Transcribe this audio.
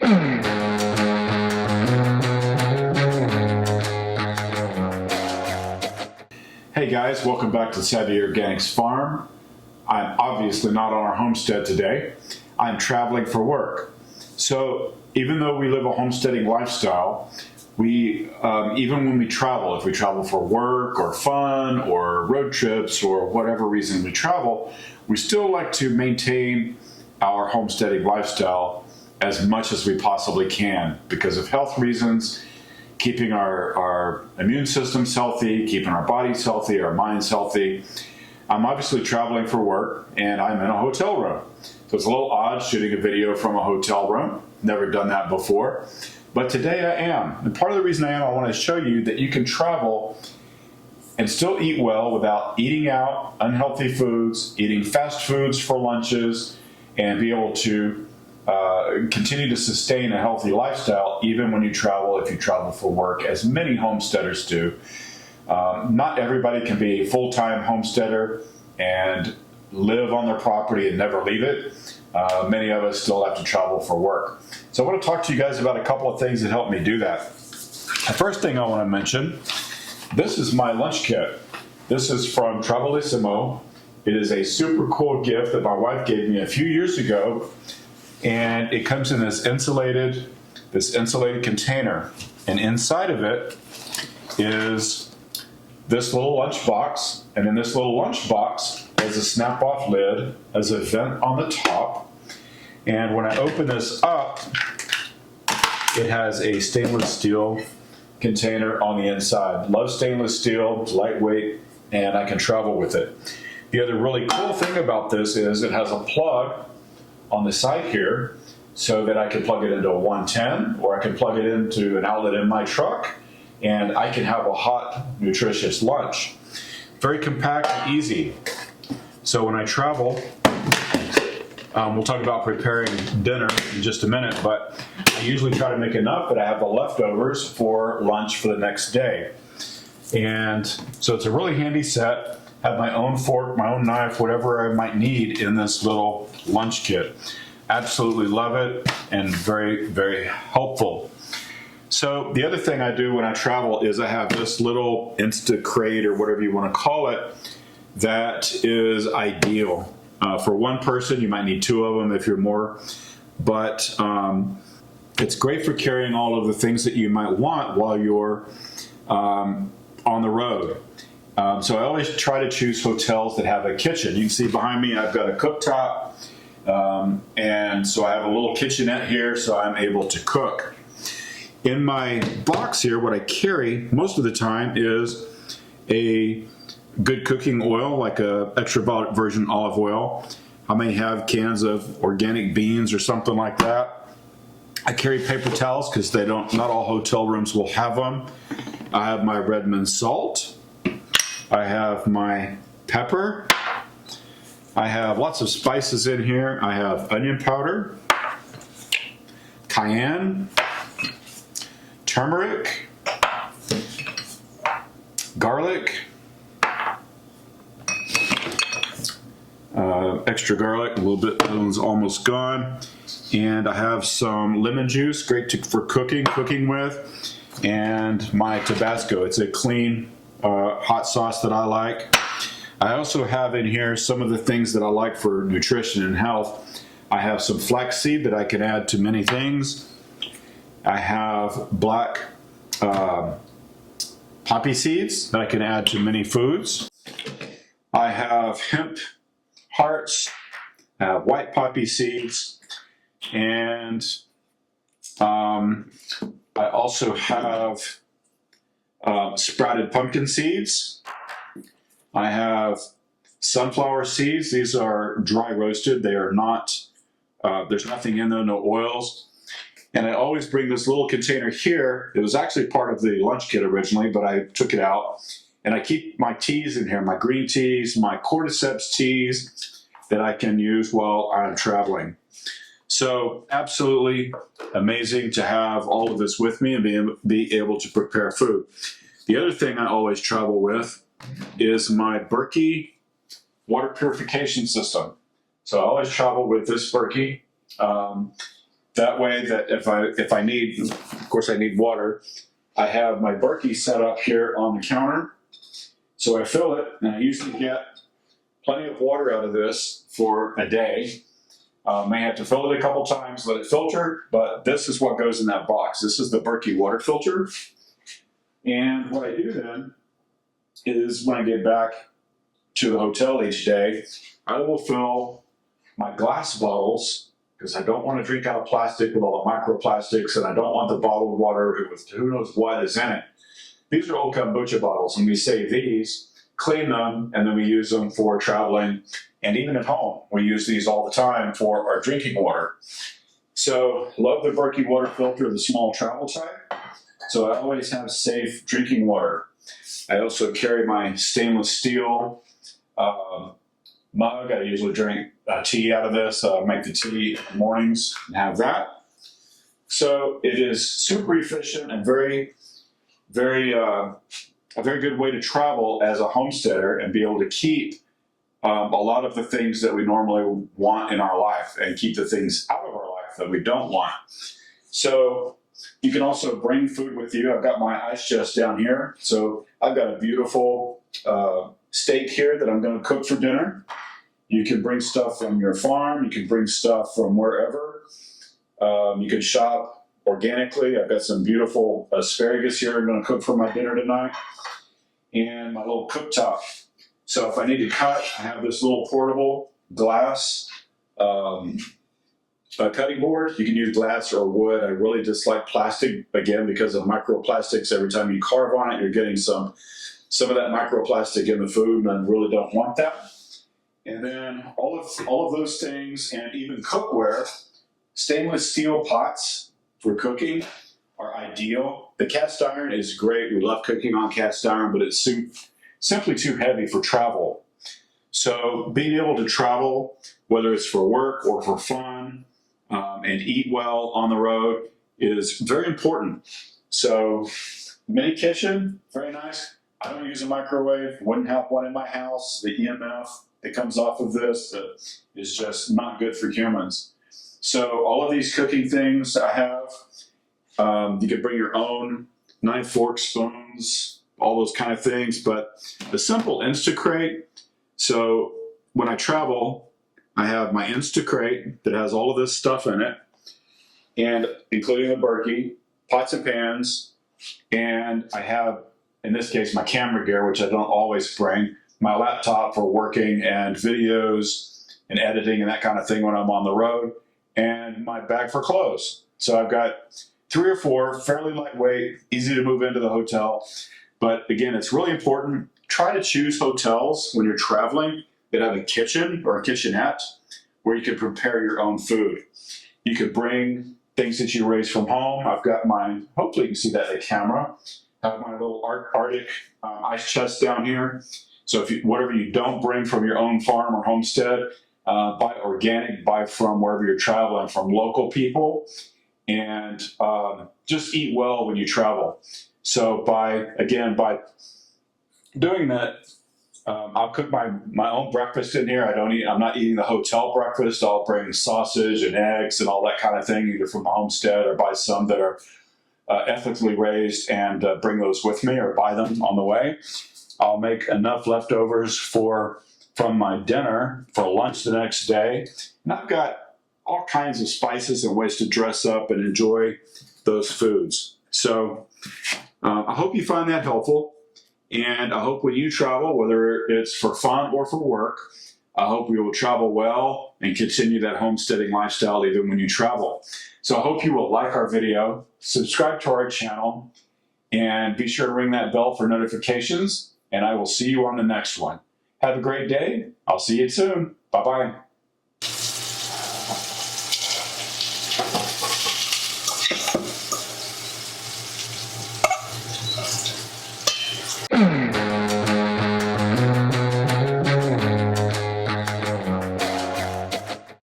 Hey guys, welcome back to Savvy Organics Farm. I'm obviously not on our homestead today. I'm traveling for work. So even though we live a homesteading lifestyle, we even when we travel, if we travel for work or fun or road trips or whatever reason we travel, we still like to maintain our homesteading lifestyle as much as we possibly can because of health reasons, keeping our immune systems healthy, keeping our bodies healthy, our minds healthy. I'm obviously traveling for work and I'm in a hotel room. So it's a little odd shooting a video from a hotel room. Never done that before. But today I am. And part of the reason I am, I want to show you that you can travel and still eat well without eating out unhealthy foods, eating fast foods for lunches, and be able to continue to sustain a healthy lifestyle even when you travel, if you travel for work, as many homesteaders do. Not everybody can be a full-time homesteader and live on their property and never leave it. Many of us still have to travel for work. So I want to talk to you guys about a couple of things that help me do that. The first thing I want to mention, this is my lunch kit. This is from Travelissimo. It is a super cool gift that my wife gave me a few years ago, and it comes in this insulated container, and inside of it is this little lunch box, and in this little lunch box is a snap-off lid, has a vent on the top, and when I open this up, it has a stainless steel container on the inside. Love stainless steel, it's lightweight, and I can travel with it. The other really cool thing about this is it has a plug on the side here so that I can plug it into a 110 or I can plug it into an outlet in my truck and I can have a hot, nutritious lunch. Very compact and easy. So when I travel, we'll talk about preparing dinner in just a minute, but I usually try to make enough that I have the leftovers for lunch for the next day. And so it's a really handy set. Have my own fork, my own knife, whatever I might need in this little lunch kit. Absolutely love it and very, very helpful. So the other thing I do when I travel is I have this little Insta crate or whatever you want to call it that is ideal. For one person, you might need two of them if you're more, but it's great for carrying all of the things that you might want while you're on the road. So I always try to choose hotels that have a kitchen. You can see behind me I've got a cooktop, and so I have a little kitchenette here so I'm able to cook. In my box here, what I carry most of the time is a good cooking oil, like a extra virgin olive oil. I may have cans of organic beans or something like that. I carry paper towels because not all hotel rooms will have them. I have my Redmond salt. I have my pepper. I have lots of spices in here. I have onion powder, cayenne, turmeric, garlic, extra garlic, a little bit, that one's almost gone. And I have some lemon juice, great for cooking with, and my Tabasco. It's a clean hot sauce that I like. I also have in here some of the things that I like for nutrition and health. I have some flaxseed that I can add to many things. I have black poppy seeds that I can add to many foods. I have hemp hearts, I have white poppy seeds, and I also have sprouted pumpkin seeds. I have sunflower seeds. These are dry roasted. They are not, there's nothing in them, no oils. And I always bring this little container here. It was actually part of the lunch kit originally, but I took it out. And I keep my teas in here, my green teas, my cordyceps teas that I can use while I'm traveling. So absolutely amazing to have all of this with me and be able to prepare food. The other thing I always travel with is my Berkey water purification system. So I always travel with this Berkey. that way that if I need, of course I need water, I have my Berkey set up here on the counter. So I fill it, and I usually get plenty of water out of this for a day. May have to fill it a couple times, let it filter, but this is what goes in that box. This is the Berkey water filter. And what I do then is when I get back to the hotel each day, I will fill my glass bottles, because I don't want to drink out of plastic with all the microplastics, and I don't want the bottled water with who knows what is in it. These are old kombucha bottles, and we save these, clean them, and then we use them for traveling. And even at home, we use these all the time for our drinking water. So, love the Berkey water filter, the small travel type. So I always have safe drinking water. I also carry my stainless steel mug. I usually drink tea out of this, make the tea in the mornings and have that. So it is super efficient and a very good way to travel as a homesteader and be able to keep a lot of the things that we normally want in our life and keep the things out of our life that we don't want. So you can also bring food with you. I've got my ice chest down here. So I've got a beautiful steak here that I'm going to cook for dinner. You can bring stuff from your farm. You can bring stuff from wherever. You can shop organically. I've got some beautiful asparagus here I'm going to cook for my dinner tonight. And my little cooktop. So if I need to cut, I have this little portable glass cutting board. You can use glass or wood. I really dislike plastic, again, because of microplastics. Every time you carve on it, you're getting some of that microplastic in the food, and I really don't want that. And then all of those things, and even cookware, stainless steel pots for cooking are ideal. The cast iron is great. We love cooking on cast iron, but it's simply too heavy for travel. So being able to travel, whether it's for work or for fun, and eat well on the road is very important. So mini kitchen, very nice. I don't use a microwave, wouldn't have one in my house. The EMF that comes off of this is just not good for humans. So all of these cooking things I have, you could bring your own knife, fork, spoons, all those kind of things, but the simple Instacrate. So when I travel, I have my Instacrate that has all of this stuff in it, and including the Berkey, pots and pans, and I have, in this case, my camera gear, which I don't always bring, my laptop for working and videos and editing and that kind of thing when I'm on the road, and my bag for clothes. So I've got 3 or 4, fairly lightweight, easy to move into the hotel. But again, it's really important. Try to choose hotels when you're traveling that have a kitchen or a kitchenette where you can prepare your own food. You could bring things that you raise from home. I've got my, hopefully you can see that in the camera, I have my little Arctic ice chest down here. So if whatever you don't bring from your own farm or homestead, buy organic, buy from wherever you're traveling, from local people, and just eat well when you travel. So by doing that, I'll cook my own breakfast in here. I'm not eating the hotel breakfast. I'll bring sausage and eggs and all that kind of thing, either from a homestead or buy some that are ethically raised and bring those with me or buy them on the way. I'll make enough leftovers from my dinner for lunch the next day. And I've got all kinds of spices and ways to dress up and enjoy those foods. So I hope you find that helpful. And I hope when you travel, whether it's for fun or for work, I hope you will travel well and continue that homesteading lifestyle even when you travel. So I hope you will like our video, subscribe to our channel, and be sure to ring that bell for notifications. And I will see you on the next one. Have a great day. I'll see you soon. Bye-bye.